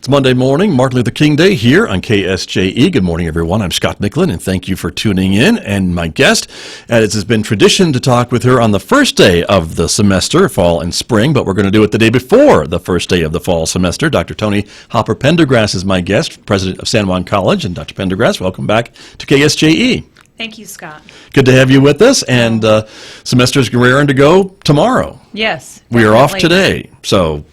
It's Monday morning, Martin Luther King Day here on KSJE. Good morning, everyone. I'm Scott Michlin, and thank you for tuning in. And my guest, as has been tradition to talk with her on the first day of the semester, fall and spring, but we're going to do it the day before the first day of the fall semester. Dr. Toni Hopper Pendergrass is my guest, president of San Juan College. And Dr. Pendergrass, welcome back to KSJE. Thank you, Scott. Good to have you with us, and semester's raring to go tomorrow. Yes. We are off today, so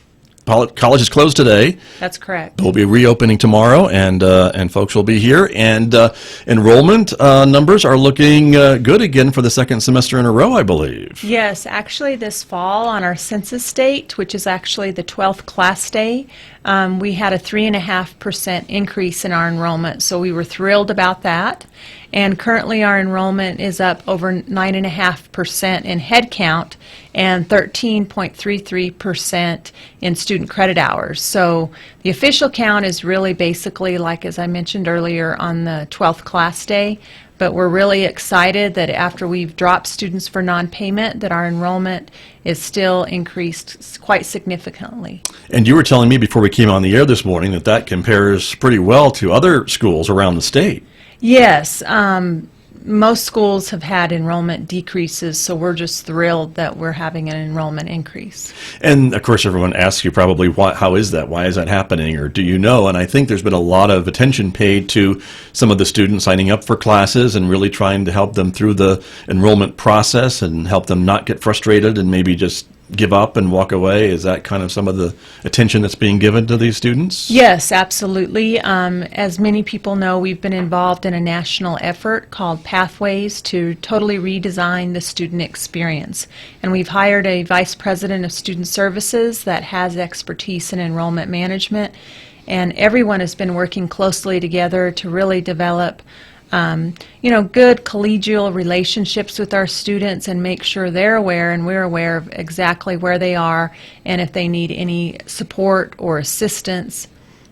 college is closed today. That's correct. We'll be reopening tomorrow, and folks will be here. And enrollment numbers are looking good again for the second semester in a row, I believe. Yes, actually this fall on our census date, which is actually the 12th class day, we had a 3.5% increase in our enrollment, so we were thrilled about that. And currently our enrollment is up over 9.5% in head count and 13.33% in student credit hours. So the official count is really basically, like as I mentioned earlier, on the 12th class day. But we're really excited that after we've dropped students for non-payment, that our enrollment is still increased quite significantly. And you were telling me before we came on the air this morning that that compares pretty well to other schools around the state. Yes, most schools have had enrollment decreases, so we're just thrilled that we're having an enrollment increase. And of course everyone asks you probably, how is that? Why is that happening? Or do you know? And I think there's been a lot of attention paid to some of the students signing up for classes and really trying to help them through the enrollment process and help them not get frustrated and maybe just give up and walk away. Is that kind of some of the attention that's being given to these students? Yes, absolutely. As many people know, we've been involved in a national effort called Pathways to totally redesign the student experience. And we've hired a vice president of student services that has expertise in enrollment management. And everyone has been working closely together to really develop good collegial relationships with our students and make sure they're aware and we're aware of exactly where they are and if they need any support or assistance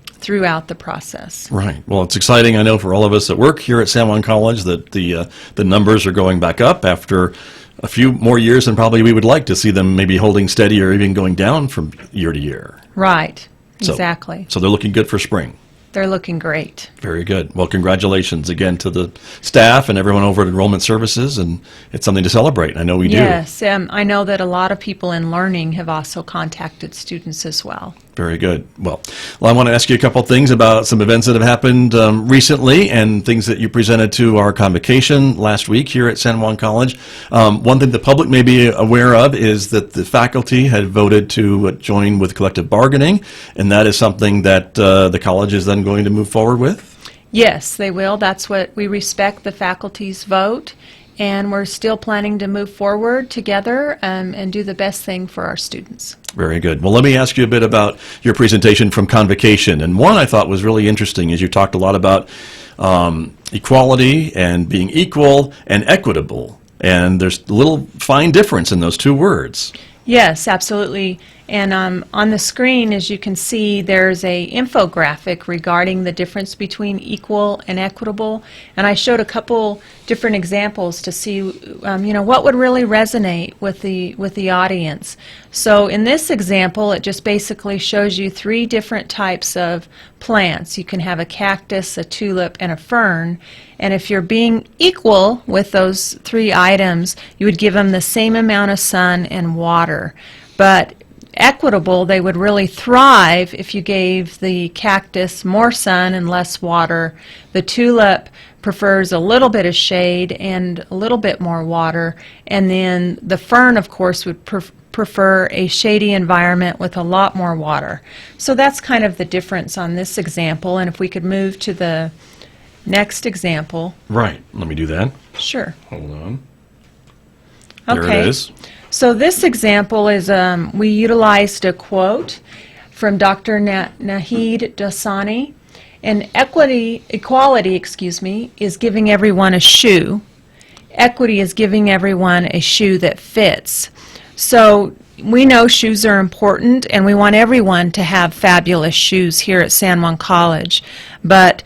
throughout the process. Right. Well, it's exciting, I know, for all of us that work here at San Juan College that the numbers are going back up after a few more years than probably we would like to see them maybe holding steady or even going down from year to year. Right. Exactly. So they're looking good for spring. They're looking great. Very good. Well, congratulations again to the staff and everyone over at Enrollment Services, and it's something to celebrate. I know we do. Yes, I know that a lot of people in learning have also contacted students as well. Very good. Well, I want to ask you a couple things about some events that have happened recently and things that you presented to our convocation last week here at San Juan College. One thing the public may be aware of is that the faculty had voted to join with collective bargaining, and that is something that the college is then going to move forward with? Yes, they will. That's what we respect the faculty's vote, and we're still planning to move forward together and do the best thing for our students. Very good. Well, let me ask you a bit about your presentation from Convocation. And one I thought was really interesting is you talked a lot about equality and being equal and equitable. And there's a little fine difference in those two words. Yes, absolutely. And on the screen, as you can see, there's a infographic regarding the difference between equal and equitable. And I showed a couple different examples to see, what would really resonate with the audience. So in this example, it just basically shows you three different types of plants. You can have a cactus, a tulip, and a fern. And if you're being equal with those three items, you would give them the same amount of sun and water. But equitable, they would really thrive if you gave the cactus more sun and less water. The tulip prefers a little bit of shade and a little bit more water. And then the fern, of course, would prefer a shady environment with a lot more water. So that's kind of the difference on this example. And if we could move to the next example. Right. Let me do that. Sure. Hold on. Okay. There it is. So this example is, we utilized a quote from Dr. Nahid Dasani, and equality, is giving everyone a shoe. Equity is giving everyone a shoe that fits. So we know shoes are important, and we want everyone to have fabulous shoes here at San Juan College. But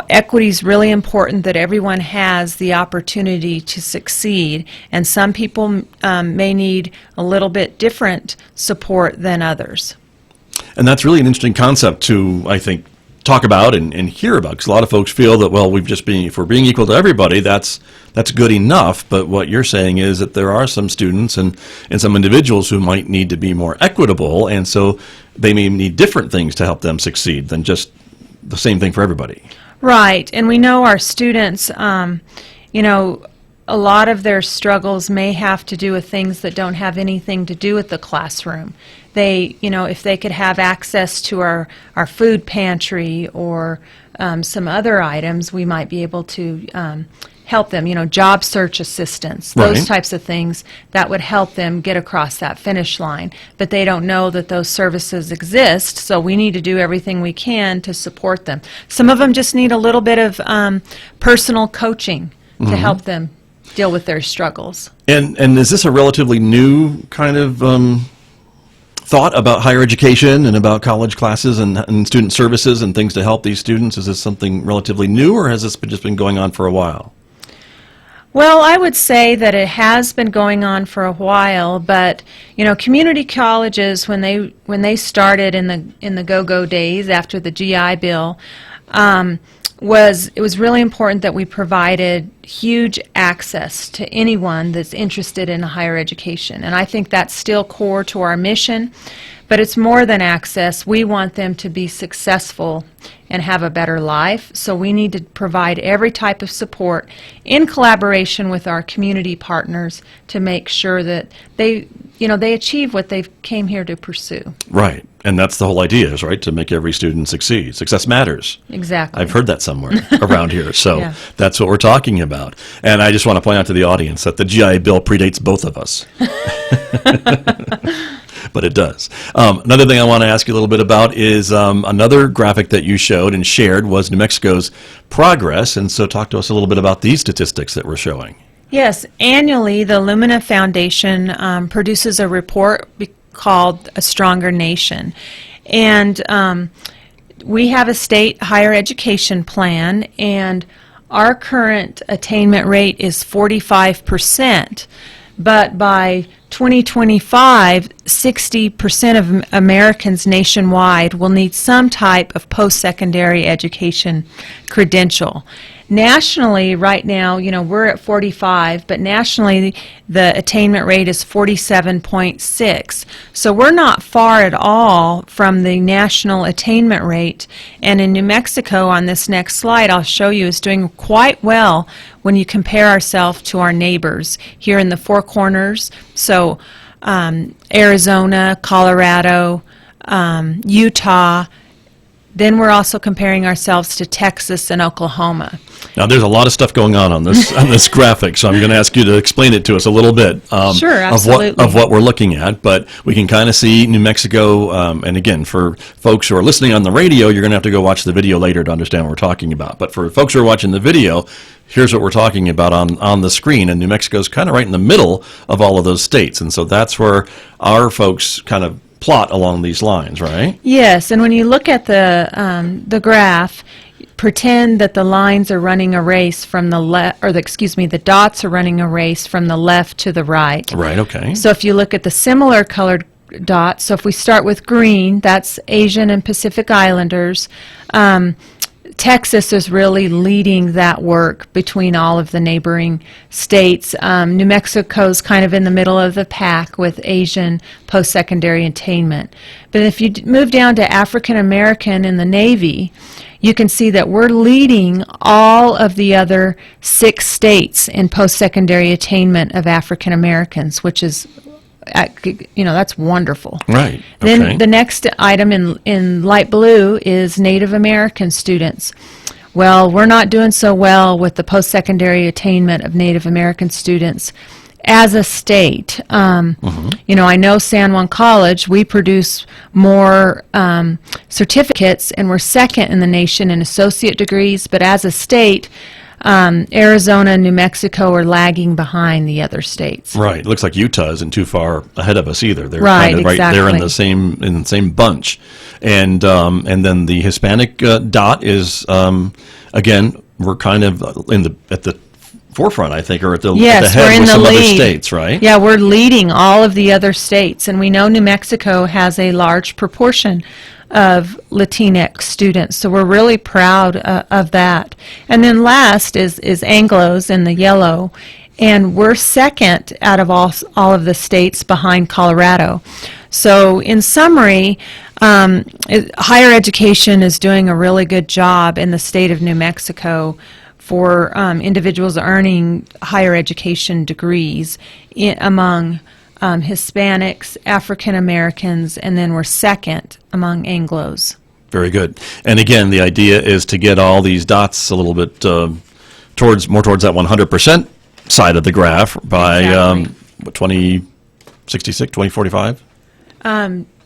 equity is really important, that everyone has the opportunity to succeed, and some people may need a little bit different support than others. And that's really an interesting concept to, I think, talk about and hear about, because a lot of folks feel that, well, if we're being equal to everybody, that's good enough. But what you're saying is that there are some students and some individuals who might need to be more equitable, and so they may need different things to help them succeed than just the same thing for everybody. Right, and we know our students, a lot of their struggles may have to do with things that don't have anything to do with the classroom. They, if they could have access to our food pantry or some other items, we might be able to help them, job search assistance, those Right. types of things that would help them get across that finish line. But they don't know that those services exist, so we need to do everything we can to support them. Some of them just need a little bit of personal coaching to help them deal with their struggles. And is this a relatively new kind of thought about higher education and about college classes and student services and things to help these students? Is this something relatively new, or has this just been going on for a while? Well, I would say that it has been going on for a while, but community colleges, when they started in the go-go days after the GI Bill, it was really important that we provided huge access to anyone that's interested in higher education. And I think that's still core to our mission, but it's more than access. We want them to be successful and have a better life, so we need to provide every type of support in collaboration with our community partners to make sure that they achieve what they came here to pursue. Right. And that's the whole idea, is right, to make every student succeed. Success matters. Exactly. I've heard that somewhere around here. So Yeah. that's what we're talking about. And I just want to point out to the audience that the GI Bill predates both of us. But it does. Another thing I want to ask you a little bit about is another graphic that you showed and shared was New Mexico's progress. And so talk to us a little bit about these statistics that we're showing. Yes, annually the Lumina Foundation produces a report called A Stronger Nation. And we have a state higher education plan, and our current attainment rate is 45%. But by 2025, 60% of Americans nationwide will need some type of post-secondary education credential. Nationally, right now, we're at 45, but nationally the attainment rate is 47.6. So we're not far at all from the national attainment rate. And in New Mexico, on this next slide I'll show you, is doing quite well when you compare ourselves to our neighbors here in the Four Corners. So Arizona, Colorado, Utah. Then we're also comparing ourselves to Texas and Oklahoma. Now, there's a lot of stuff going on this graphic, so I'm going to ask you to explain it to us a little bit Sure, absolutely. of what we're looking at. But we can kind of see New Mexico, and again, for folks who are listening on the radio, you're going to have to go watch the video later to understand what we're talking about. But for folks who are watching the video, here's what we're talking about on the screen, and New Mexico's kind of right in the middle of all of those states. And so that's where our folks kind of plot along these lines, right? Yes, and when you look at the graph, pretend that the lines are running a race from the left, or the dots are running a race from the left to the right. Right, okay. So if you look at the similar colored dots, so if we start with green, that's Asian and Pacific Islanders. Texas is really leading that work between all of the neighboring states. New Mexico's kind of in the middle of the pack with Asian post-secondary attainment. But if you move down to African American in the Navy, you can see that we're leading all of the other 6 states in post-secondary attainment of African Americans, which is that's wonderful. Right. Okay. Then the next item in light blue is Native American students. Well, we're not doing so well with the post-secondary attainment of Native American students as a state. I know San Juan College, we produce more certificates, and we're second in the nation in associate degrees, but as a state, Arizona and New Mexico are lagging behind the other states. Right. It looks like Utah isn't too far ahead of us either. They're Right, kind of right there in exactly. the same bunch. And then the Hispanic dot is again, we're kind of at the forefront, I think, or at the Yes, head we're in with the some other lead. states, right? Yeah, we're leading all of the other states, and we know New Mexico has a large proportion of Latinx students, so we're really proud of that. And then last is Anglos in the yellow, and we're second out of all of the states behind Colorado. So in summary, higher education is doing a really good job in the state of New Mexico for individuals earning higher education degrees among Hispanics, African Americans, and then we're second among Anglos. Very good. And again, the idea is to get all these dots a little bit towards that 100% side of the graph by Exactly. 2066, 2045?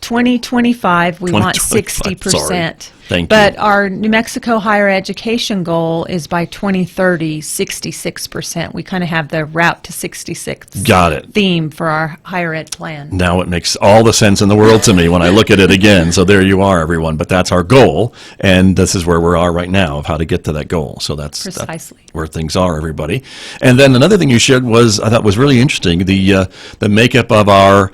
2025, we want 2025, 60%. sorry. Thank you. But our New Mexico higher education goal is by 2030, 66%. We kind of have the route to 66 Got it. theme for our higher ed plan. Now it makes all the sense in the world to me when I look at it again. So there you are, everyone. But that's our goal, and this is where we are right now of how to get to that goal. So that's Precisely. where things are, everybody. And then another thing you shared was, I thought was really interesting, the makeup of our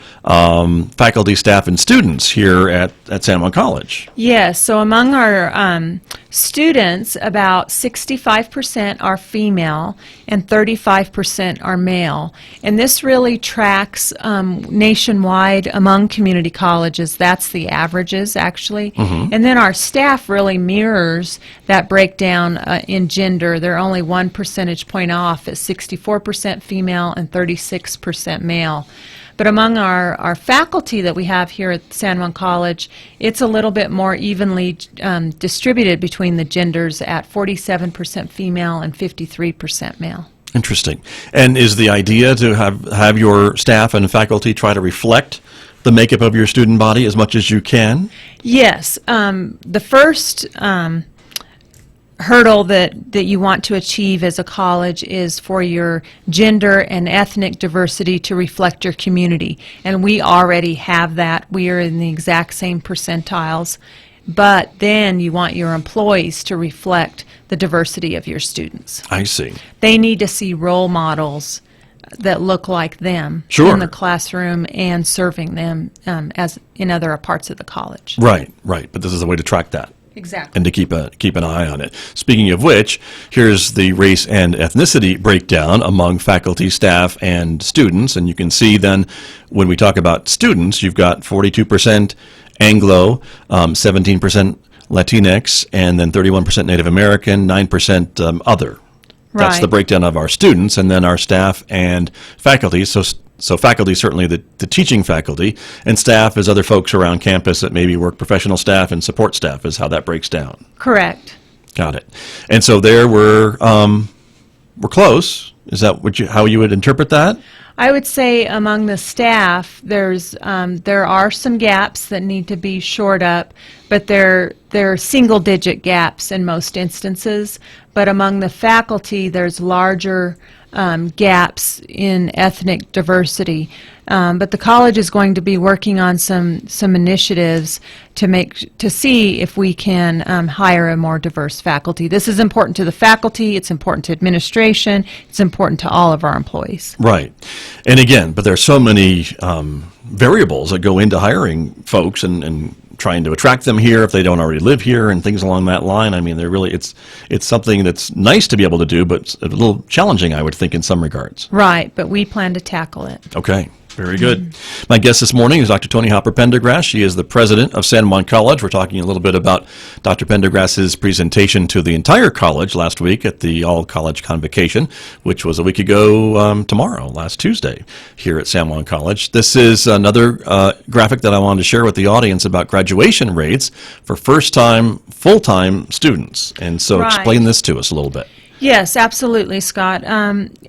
faculty, staff, and students here at San Juan College. Yes, so among our students, about 65% are female and 35% are male. And this really tracks nationwide among community colleges. That's the averages, actually. And then our staff really mirrors that breakdown in gender. They're only 1 percentage point off at 64% female and 36% male. But among our faculty that we have here at San Juan College, it's a little bit more evenly distributed between the genders at 47% female and 53% male. Interesting. And is the idea to have your staff and faculty try to reflect the makeup of your student body as much as you can? Yes. The first hurdle that you want to achieve as a college is for your gender and ethnic diversity to reflect your community. And we already have that. We are in the exact same percentiles. But then you want your employees to reflect the diversity of your students. I see. They need to see role models that look like them Sure. in the classroom and serving them as in other parts of the college. Right. But this is a way to track that. Exactly. And to keep an eye on it. Speaking of which, here's the race and ethnicity breakdown among faculty, staff, and students. And you can see then when we talk about students, you've got 42% Anglo, 17% Latinx, and then 31% Native American, 9% other. That's the Right. breakdown of our students, and then our staff and faculty. So faculty, certainly the teaching faculty, and staff is other folks around campus that maybe work professional staff and support staff is how that breaks down. Correct. Got it. And so there we're close. Is that how you would interpret that? I would say among the staff, there are some gaps that need to be shored up, but they're single-digit gaps in most instances. But among the faculty, there's larger gaps in ethnic diversity. But the college is going to be working on some initiatives to see if we can hire a more diverse faculty. This is important to the faculty, it's important to administration, it's important to all of our employees. Right. And again, but there's so many variables that go into hiring folks and trying to attract them here if they don't already live here and things along that line. I mean, it's something that's nice to be able to do, but it's a little challenging, I would think, in some regards. Right, but we plan to tackle it. Okay. Very good. My guest this morning is Dr. Toni Hopper Pendergrass. She is the president of San Juan College. We're talking a little bit about Dr. Pendergrass's presentation to the entire college last week at the All-College Convocation, which was a week ago tomorrow, last Tuesday, here at San Juan College. This is another graphic that I wanted to share with the audience about graduation rates for first-time, full-time students. And so Right. explain this to us a little bit. Yes, absolutely, Scott.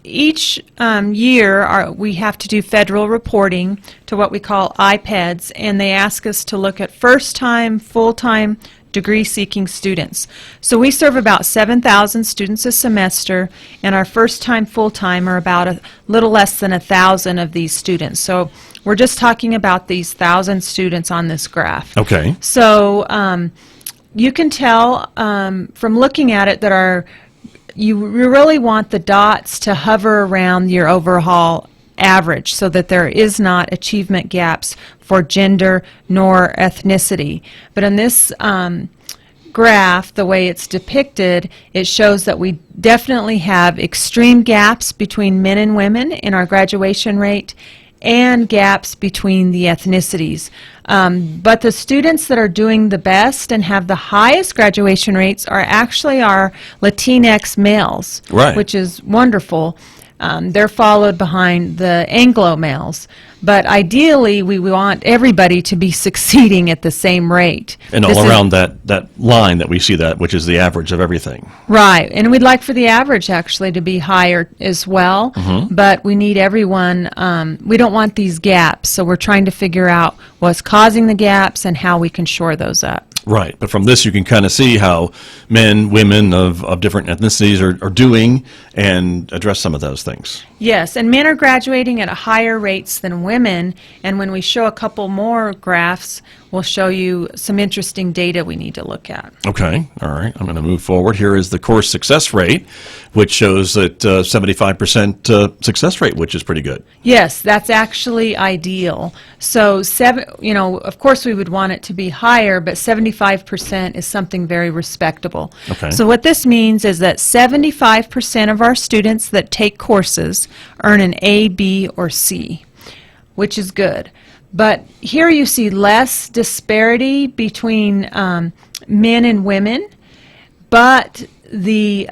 Each year we have to do federal reporting to what we call IPEDS, and they ask us to look at first-time, full-time degree-seeking students. So we serve about 7,000 students a semester, and our first-time, full-time are about a little less than 1,000 of these students. So we're just talking about these 1,000 students on this graph. Okay. So you can tell from looking at it that our you really want the dots to hover around your overall average so that there is not achievement gaps for gender nor ethnicity. But in this graph, the way it's depicted, it shows that we definitely have extreme gaps between men and women in our graduation rate and gaps between the ethnicities. But the students that are doing the best and have the highest graduation rates are actually our Latinx males, Right. which is wonderful. They're followed behind the Anglo males. But ideally, we want everybody to be succeeding at the same rate. And This all is- around that line that we see that, which is the average of everything. Right, and we'd like for the average actually to be higher as well, but we need everyone, we don't want these gaps, so we're trying to figure out what's causing the gaps and how we can shore those up. Right, but from this you can kind of see how men, women of different ethnicities are doing and address some of those things. Yes, and men are graduating at higher rates than women, and when we show a couple more graphs, we'll show you some interesting data we need to look at. Okay, all right, I'm going to move forward. Here is the course success rate, which shows that 75% success rate, which is pretty good. Yes, that's actually ideal. So, of course we would want it to be higher, but 75% is something very respectable. Okay. So what this means is that 75% of our students that take courses earn an A, B, or C, which is good. But here you see less disparity between men and women, but the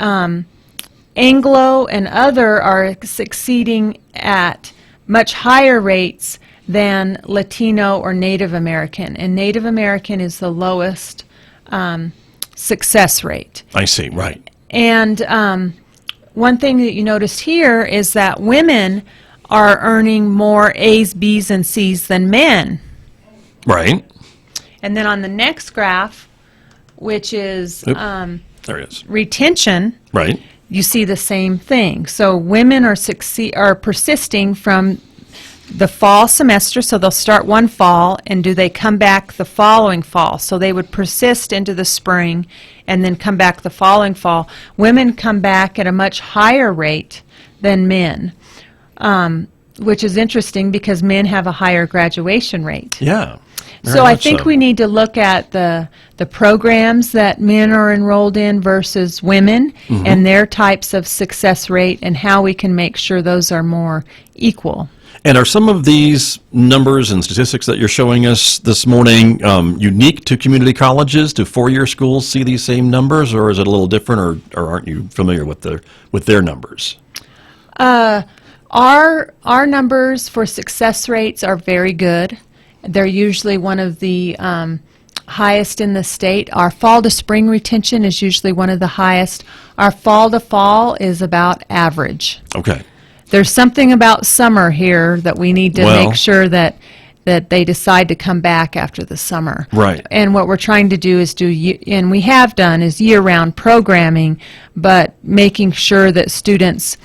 Anglo and other are succeeding at much higher rates than Latino or Native American, and Native American is the lowest success rate. I see, right. And one thing that you notice here is that women are earning more A's, B's, and C's than men. Right. And then on the next graph, which is There it is. retention, Right. you see the same thing. So women are persisting from the fall semester, so they'll start one fall, and do they come back the following fall? So they would persist into the spring and then come back the following fall. Women come back at a much higher rate than men, which is interesting because men have a higher graduation rate. Yeah. very So I much think so. we need to look at the programs that men are enrolled in versus women and their types of success rate and how we can make sure those are more equal. And are some of these numbers and statistics that you're showing us this morning unique to community colleges? Do four-year schools see these same numbers, or is it a little different, or aren't you familiar with their numbers? Our numbers for success rates are very good. They're usually one of the highest in the state. Our fall to spring retention is usually one of the highest. Our fall to fall is about average. Okay. There's something about summer here that we need to Well- make sure that they decide to come back after the summer. Right. And what we're trying to do is and we have done, is year-round programming, but making sure that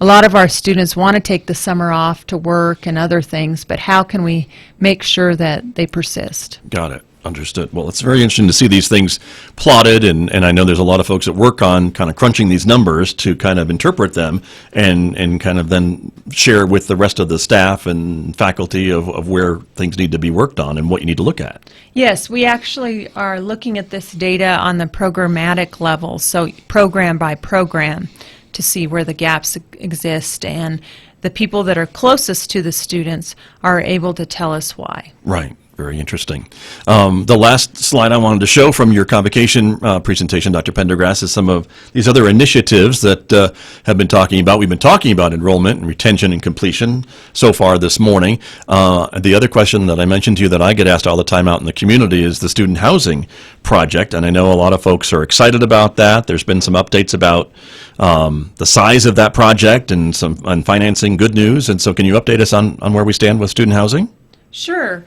a lot of our students want to take the summer off to work and other things, but how can we make sure that they persist? Got it. Understood. Well, it's very interesting to see these things plotted, and I know there's a lot of folks that work on kind of crunching these numbers to kind of interpret them and kind of then share with the rest of the staff and faculty of where things need to be worked on and what you need to look at. Yes, we actually are looking at this data on the programmatic level, so program by program, to see where the gaps exist, and the people that are closest to the students are able to tell us why. Right. Very interesting. The last slide I wanted to show from your convocation presentation, Dr. Pendergrass, is some of these other initiatives that have been talking about. We've been talking about enrollment and retention and completion so far this morning. The other question that I mentioned to you that I get asked all the time out in the community is the student housing project, and I know a lot of folks are excited about that. There's been some updates about the size of that project and some on financing good news, and so can you update us on where we stand with student housing? Sure.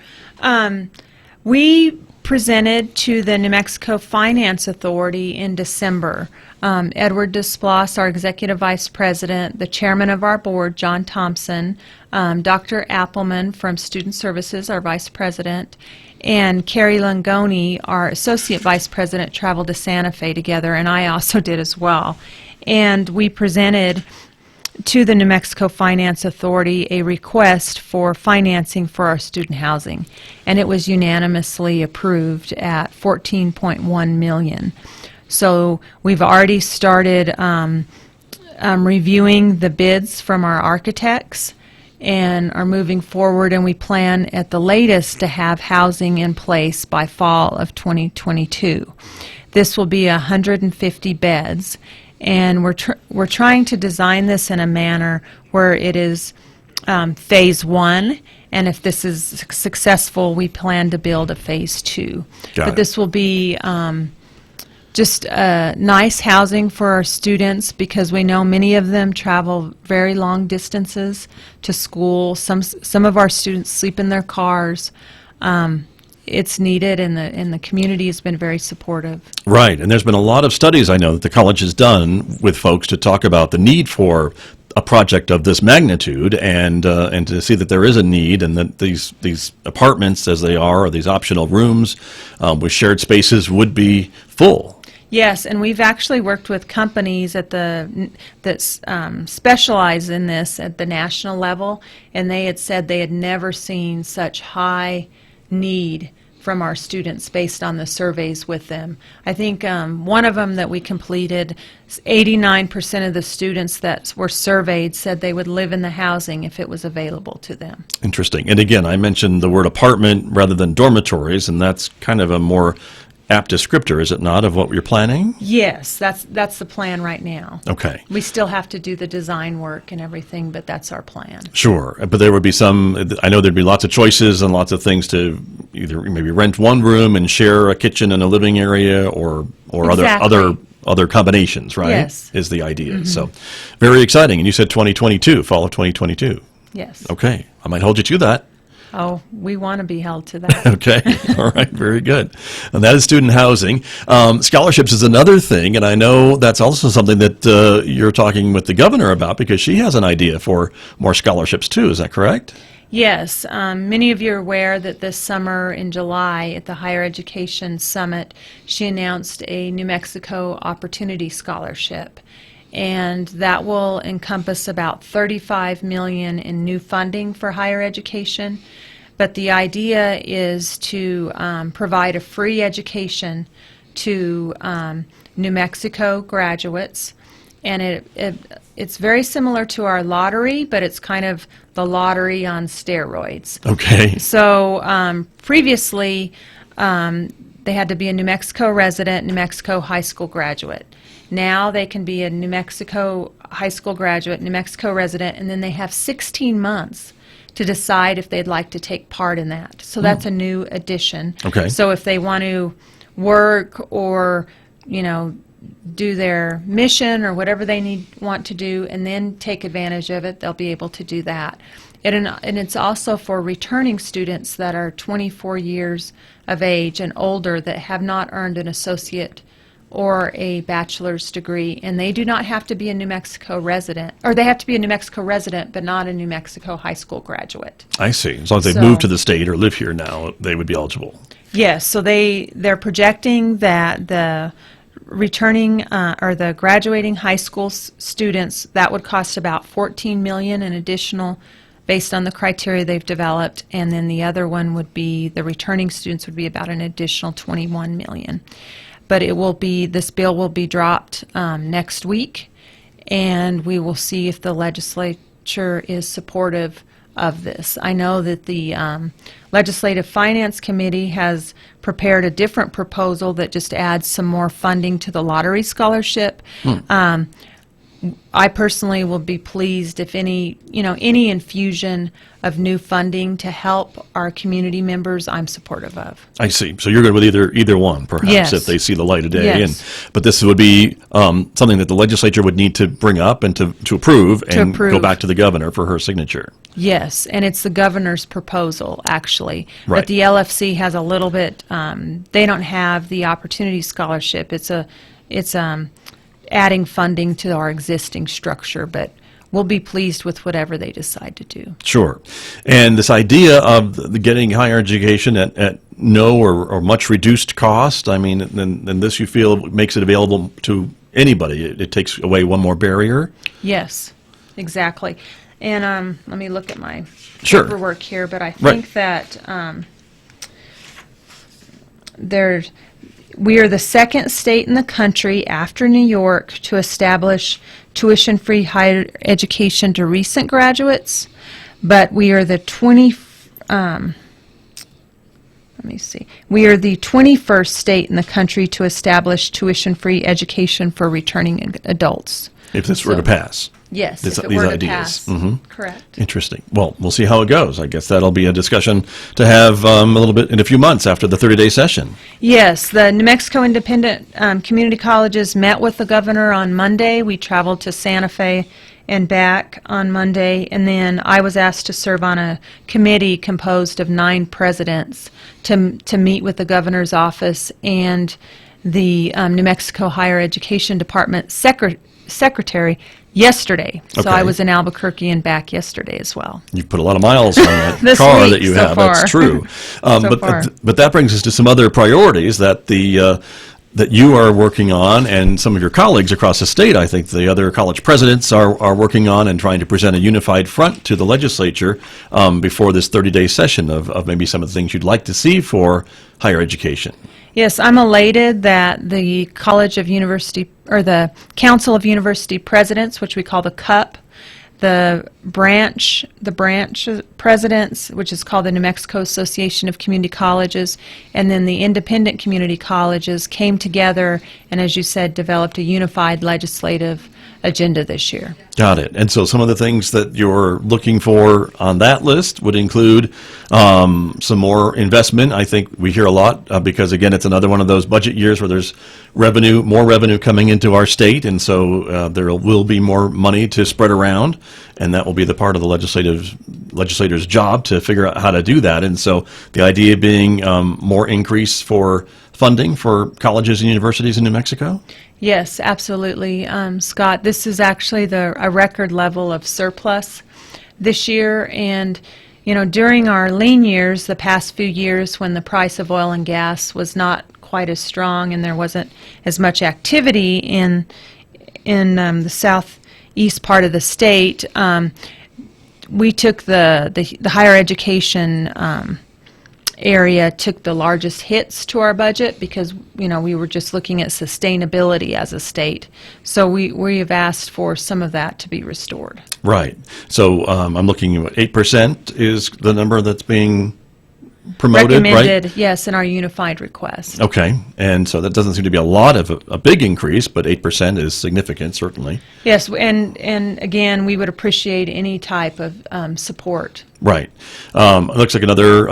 We presented to the New Mexico Finance Authority in December. Edward Desplas, our Executive Vice President, the Chairman of our board, John Thompson, Dr. Appleman from Student Services, our Vice President, and Carrie Langoni, our Associate Vice President, traveled to Santa Fe together, and I also did as well. And we presented to the New Mexico Finance Authority a request for financing for our student housing, and it was unanimously approved at $14.1 million. So we've already started reviewing the bids from our architects and are moving forward, and we plan at the latest to have housing in place by fall of 2022. This will be 150 beds, and we're trying to design this in a manner where it is phase 1, and if this is successful, we plan to build a phase 2. But this will be just nice housing for our students, because we know many of them travel very long distances to school. Some of our students sleep in their cars. It's needed, and the community has been very supportive. Right, and there's been a lot of studies I know that the college has done with folks to talk about the need for a project of this magnitude, and to see that there is a need, and that these apartments, as they are, or these optional rooms with shared spaces, would be full. Yes, and we've actually worked with companies that specialize in this at the national level, and they had said they had never seen such high need from our students based on the surveys with them. I think one of them that we completed, 89% of the students that were surveyed said they would live in the housing if it was available to them. Interesting. And again, I mentioned the word apartment rather than dormitories, and that's kind of a more apt descriptor, is it not, of what you're planning? Yes, that's the plan right now. Okay. We still have to do the design work and everything, but that's our plan. Sure, but there would be I know there'd be lots of choices and lots of things to either maybe rent one room and share a kitchen and a living area, or Exactly. other combinations, right? Yes. Is the idea. So very exciting. And you said 2022, fall of 2022. Yes. Okay, I might hold you to that. Oh, we want to be held to that. Okay. All right. Very good. And that is student housing. Scholarships is another thing, and I know that's also something that you're talking with the governor about, because she has an idea for more scholarships too. Is that correct? Yes. Many of you are aware that this summer in July at the Higher Education Summit, she announced a New Mexico Opportunity Scholarship. And that will encompass about $35 million in new funding for higher education. But the idea is to provide a free education to New Mexico graduates. And it's very similar to our lottery, but it's kind of the lottery on steroids. Okay. So previously, they had to be a New Mexico resident, New Mexico high school graduate. Now they can be a New Mexico high school graduate, New Mexico resident, and then they have 16 months to decide if they'd like to take part in that. So that's a new addition. Okay. So if they want to work or, do their mission or whatever they want to do and then take advantage of it, they'll be able to do that. And it's also for returning students that are 24 years of age and older that have not earned an associate or a bachelor's degree, and they do not have to be a New Mexico resident, or they have to be a New Mexico resident but not a New Mexico high school graduate. I see. As long as they've moved to the state or live here now, they would be eligible. Yes, so they're projecting that the returning or the graduating high school students, that would cost about $14 million in additional based on the criteria they've developed, and then the other one would be the returning students would be about an additional $21 million. But this bill will be dropped next week, and we will see if the legislature is supportive of this. I know that the Legislative Finance Committee has prepared a different proposal that just adds some more funding to the lottery scholarship. I personally will be pleased if any infusion of new funding to help our community members, I'm supportive of. I see. So you're good with either one, perhaps, Yes. if they see the light of day. Yes. But this would be something that the legislature would need to bring up and to approve and go approve. back to the governor for her signature. Yes, and it's the governor's proposal, actually. Right. But the LFC has a little bit, they don't have the Opportunity Scholarship. It's adding funding to our existing structure, but we'll be pleased with whatever they decide to do. Sure. And this idea of getting higher education at no or much reduced cost, I mean, then this you feel makes it available to anybody. It takes away one more barrier? Yes, exactly. And let me look at my Sure. paperwork here, but I Right. think that we are the second state in the country after New York to establish tuition-free higher education to recent graduates, but we are the we are the 21st state in the country to establish tuition-free education for returning adults. If this were to pass. Yes, These if it were to ideas. pass. Mhm. Correct. Interesting. Well, we'll see how it goes. I guess that'll be a discussion to have a little bit in a few months after the 30-day session. Yes, the New Mexico Independent Community Colleges met with the governor on Monday. We traveled to Santa Fe and back on Monday, and then I was asked to serve on a committee composed of 9 presidents to meet with the governor's office and the New Mexico Higher Education Department secretary yesterday. So Okay. I was in Albuquerque and back yesterday as well. You've put a lot of miles on that This car week that you so have. That's far. true. So far. But that brings us to some other priorities that that you are working on, and some of your colleagues across the state, I think the other college presidents are working on and trying to present a unified front to the legislature before this 30-day session of maybe some of the things you'd like to see for higher education. Yes, I'm elated that the College of University, or the Council of University Presidents, which we call the CUP, the branch presidents, which is called the New Mexico Association of Community Colleges, and then the independent community colleges came together and, as you said, developed a unified legislative agenda this year. Got it. And so some of the things that you're looking for on that list would include some more investment. I think we hear a lot because, again, it's another one of those budget years where there's more revenue coming into our state, and so there will be more money to spread around, and that will be the part of the legislator's job to figure out how to do that. And so the idea being more increase for funding for colleges and universities in New Mexico? Yes, absolutely, Scott. This is actually a record level of surplus this year, and during our lean years, the past few years when the price of oil and gas was not quite as strong and there wasn't as much activity in the southeast part of the state, we took the higher education area took the largest hits to our budget because we were just looking at sustainability as a state. So we have asked for some of that to be restored. Right. So I'm looking at 8% is the number that's being promoted, Recommended, right? yes, in our unified request. Okay. And so that doesn't seem to be a lot of a big increase, but 8% is significant, certainly. Yes, and again, we would appreciate any type of support. Right. It looks like another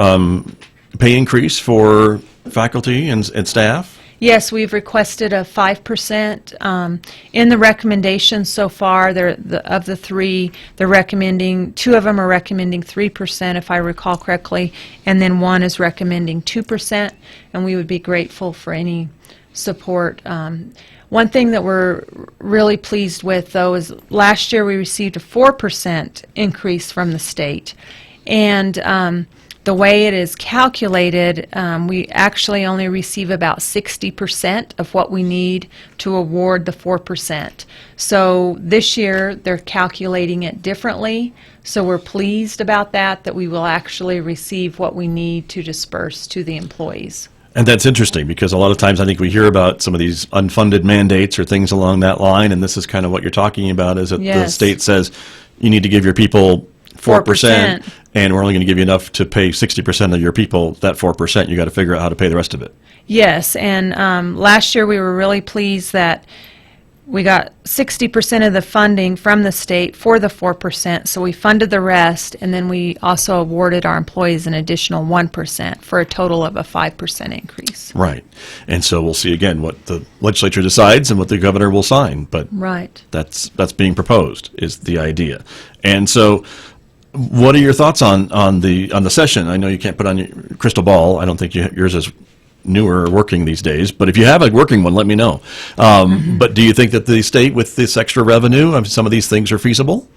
pay increase for faculty and staff. Yes, we've requested a 5%. In the recommendations so far, of the 3, they're recommending, 2 of them are recommending 3%, if I recall correctly, and then 1 is recommending 2%, and we would be grateful for any support. One thing that we're really pleased with, though, is last year we received a 4% increase from the state, and the way it is calculated, we actually only receive about 60% of what we need to award the 4%. So this year they're calculating it differently, so we're pleased about that we will actually receive what we need to disperse to the employees. And that's interesting because a lot of times I think we hear about some of these unfunded mandates or things along that line, and this is kind of what you're talking about, is that the Yes. state says you need to give your people 4%, 4%. and we're only going to give you enough to pay 60% of your people that 4%. You got to figure out how to pay the rest of it. Yes, and last year we were really pleased that we got 60% of the funding from the state for the 4%, so we funded the rest, and then we also awarded our employees an additional 1% for a total of a 5% increase. Right. And so we'll see again what the legislature decides and what the governor will sign, but Right. that's being proposed is the idea. And so what are your thoughts on the session? I know you can't put on your crystal ball. I don't think yours is newer or working these days, but if you have a working one, let me know. But do you think that the state, with this extra revenue, some of these things are feasible?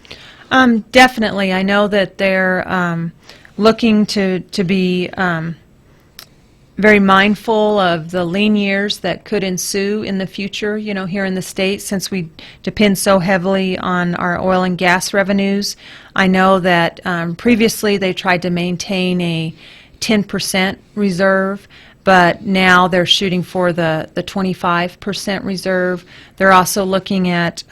Definitely. I know that they're looking to be very mindful of the lean years that could ensue in the future, here in the state, since we depend so heavily on our oil and gas revenues. I know that previously they tried to maintain a 10% reserve, but now they're shooting for the 25% reserve. They're also looking at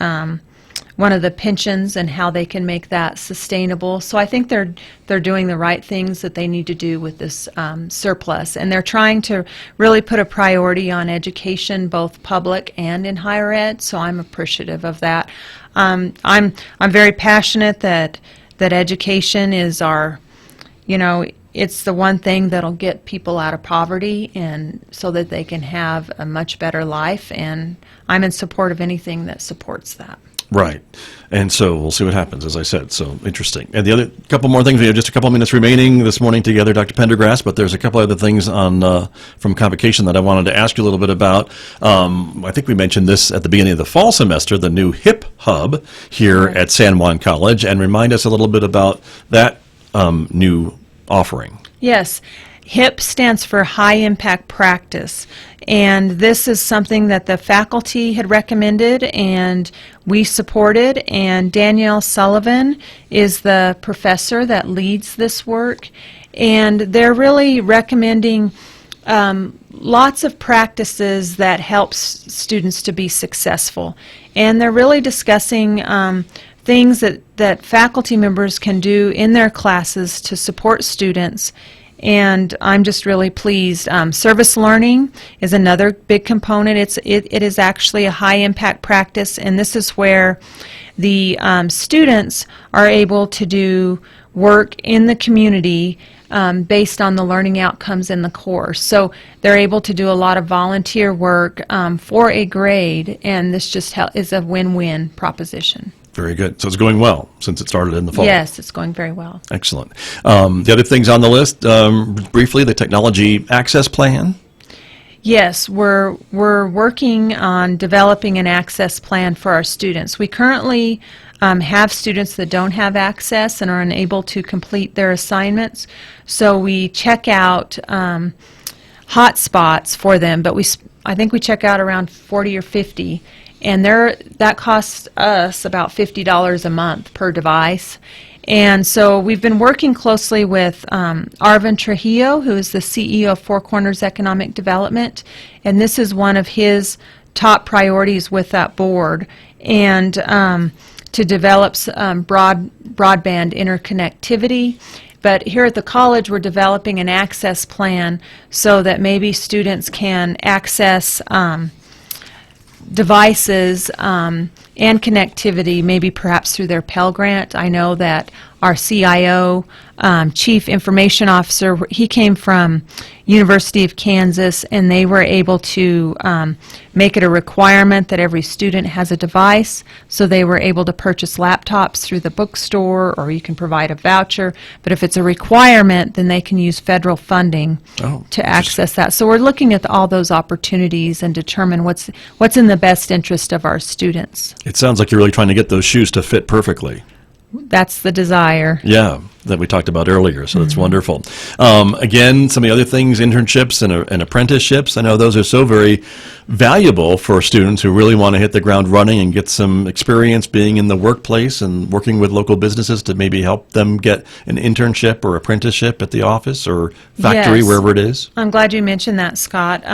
one of the pensions and how they can make that sustainable. So I think they're doing the right things that they need to do with this surplus, and they're trying to really put a priority on education, both public and in higher ed. So I'm appreciative of that. I'm very passionate that education is our, it's the one thing that'll get people out of poverty, and so that they can have a much better life, and I'm in support of anything that supports that. Right. And so we'll see what happens, as I said. So interesting. And the other couple more things, we have just a couple of minutes remaining this morning together, Dr. Pendergrass, but there's a couple other things from convocation that I wanted to ask you a little bit about. I think we mentioned this at the beginning of the fall semester, the new HIP Hub here at San Juan College, and remind us a little bit about that new offering. Yes. HIP stands for High Impact Practice, and this is something that the faculty had recommended and we supported, and Danielle Sullivan is the professor that leads this work, and they're really recommending lots of practices that helps students to be successful, and they're really discussing things that faculty members can do in their classes to support students. And I'm just really pleased. Service learning is another big component. It is actually a high impact practice, and this is where the students are able to do work in the community based on the learning outcomes in the course. So they're able to do a lot of volunteer work for a grade, and this just is a win-win proposition. Very good. So it's going well since it started in the fall. Yes, it's going very well. Excellent. The other things on the list, briefly, the technology access plan. Yes, we're working on developing an access plan for our students. We currently have students that don't have access and are unable to complete their assignments, so we check out hotspots for them, but I think we check out around 40 or 50. And that costs us about $50 a month per device. And so we've been working closely with Arvin Trujillo, who is the CEO of Four Corners Economic Development, and this is one of his top priorities with that board, and to develop broadband interconnectivity. But here at the college, we're developing an access plan so that maybe students can access devices and connectivity, maybe perhaps through their Pell Grant. I know that our CIO, Chief Information Officer, he came from University of Kansas, and they were able to make it a requirement that every student has a device, so they were able to purchase laptops through the bookstore, or you can provide a voucher. But if it's a requirement, then they can use federal funding to access that. So we're looking at all those opportunities and determine what's in the best interest of our students. It sounds like you're really trying to get those shoes to fit perfectly. That's the desire. Yeah, that we talked about earlier, so that's wonderful. Again, some of the other things, internships and apprenticeships, I know those are so very valuable for students who really want to hit the ground running and get some experience being in the workplace and working with local businesses to maybe help them get an internship or apprenticeship at the office or factory, Yes. wherever it is. I'm glad you mentioned that, Scott.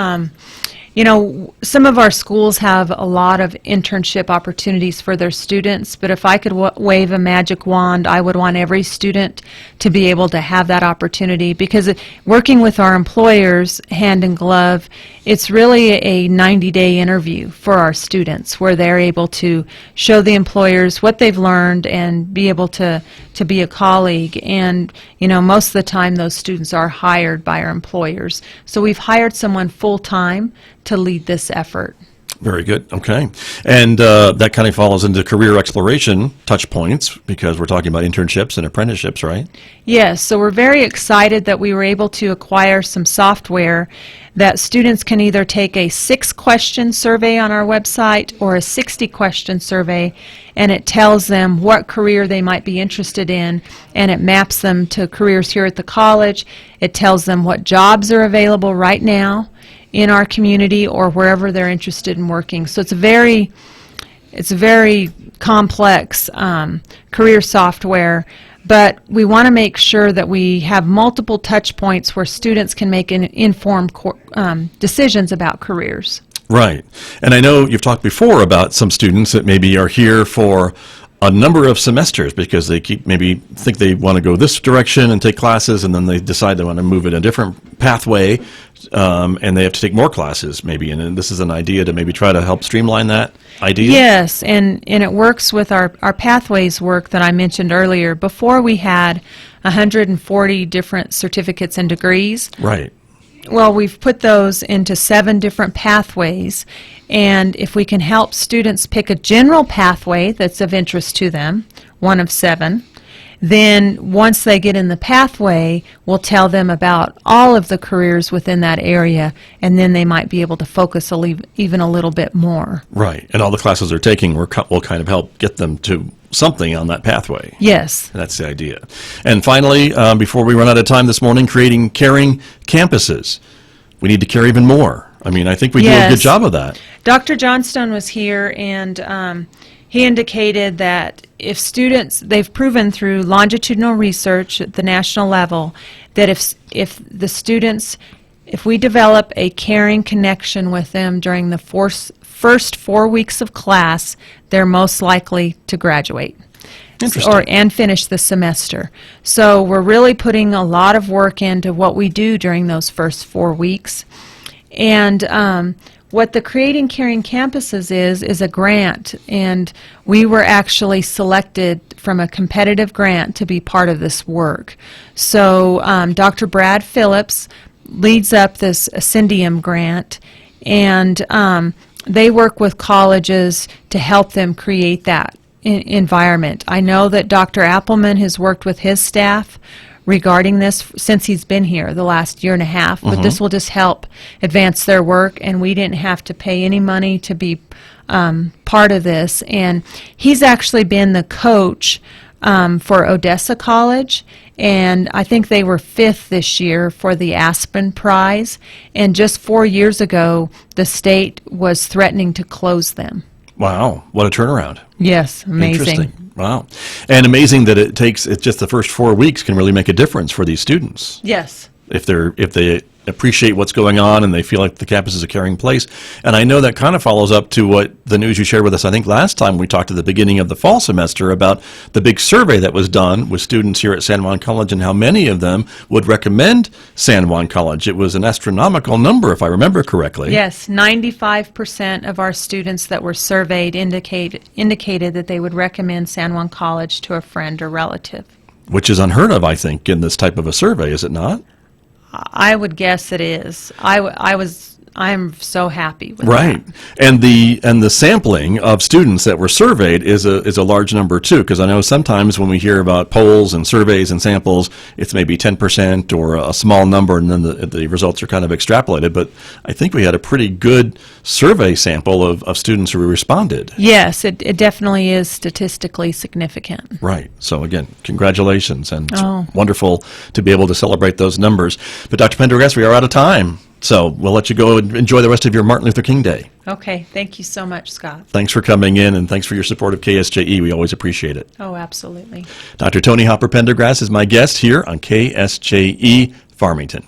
Some of our schools have a lot of internship opportunities for their students, but if I could wave a magic wand, I would want every student to be able to have that opportunity, because working with our employers hand in glove, it's really a 90-day interview for our students where they're able to show the employers what they've learned and be able to be a colleague. And most of the time those students are hired by our employers. So we've hired someone full-time to lead this effort. Very good. Okay. And that kind of follows into career exploration touch points, because we're talking about internships and apprenticeships, right? Yes. So we're very excited that we were able to acquire some software that students can either take a 6-question survey on our website or a 60-question survey, and it tells them what career they might be interested in, and it maps them to careers here at the college. It tells them what jobs are available right now in our community or wherever they're interested in working. So it's a very complex career software, but we want to make sure that we have multiple touch points where students can make informed decisions about careers. Right. And I know you've talked before about some students that maybe are here for a number of semesters because they think they want to go this direction and take classes, and then they decide they want to move in a different pathway, and they have to take more classes maybe. And this is an idea to maybe try to help streamline that idea? Yes, and it works with our pathways work that I mentioned earlier. Before we had 140 different certificates and degrees. Right. Well, we've put those into 7 different pathways, and if we can help students pick a general pathway that's of interest to them, one of 7, then once they get in the pathway, we'll tell them about all of the careers within that area, and then they might be able to focus even a little bit more. Right, and all the classes they're taking will kind of help get them to something on that pathway. Yes. That's the idea. And finally, before we run out of time this morning, creating caring campuses. We need to care even more. I mean, I think we do a good job of that. Dr. Johnstone was here, and he indicated that if students, they've proven through longitudinal research at the national level, that if the students, if we develop a caring connection with them during the first 4 weeks of class, they're most likely to graduate and finish the semester. So we're really putting a lot of work into what we do during those first 4 weeks. And what the Creating Caring Campuses is a grant, and we were actually selected from a competitive grant to be part of this work. So Dr. Brad Phillips leads up this Ascendium grant, and they work with colleges to help them create that environment. I know that Dr. Appleman has worked with his staff regarding this since he's been here the last year and a half, but this will just help advance their work, and we didn't have to pay any money to be part of this. And he's actually been the coach for Odessa College, and I think they were 5th this year for the Aspen Prize, and just 4 years ago the state was threatening to close them. Wow, what a turnaround. Yes, amazing. Interesting. Wow. And amazing that it's just the first 4 weeks can really make a difference for these students. Yes. If they appreciate what's going on and they feel like the campus is a caring place. And I know that kind of follows up to what the news you shared with us, I think, last time we talked at the beginning of the fall semester about the big survey that was done with students here at San Juan College and how many of them would recommend San Juan College. It was an astronomical number, if I remember correctly. Yes, 95% of our students that were surveyed indicated that they would recommend San Juan College to a friend or relative. Which is unheard of, I think, in this type of a survey, is it not? I would guess it is. I'm so happy with right. that. And the sampling of students that were surveyed is a large number too, because I know sometimes when we hear about polls and surveys and samples, it's maybe 10% or a small number, and then the results are kind of extrapolated. But I think we had a pretty good survey sample of students who responded. Yes, it definitely is statistically significant. Right. So again, congratulations, and it's wonderful to be able to celebrate those numbers. But Dr. Pendergrass, we are out of time. So we'll let you go and enjoy the rest of your Martin Luther King Day. Okay. Thank you so much, Scott. Thanks for coming in, and thanks for your support of KSJE. We always appreciate it. Oh, absolutely. Dr. Toni Hopper Pendergrass is my guest here on KSJE Farmington.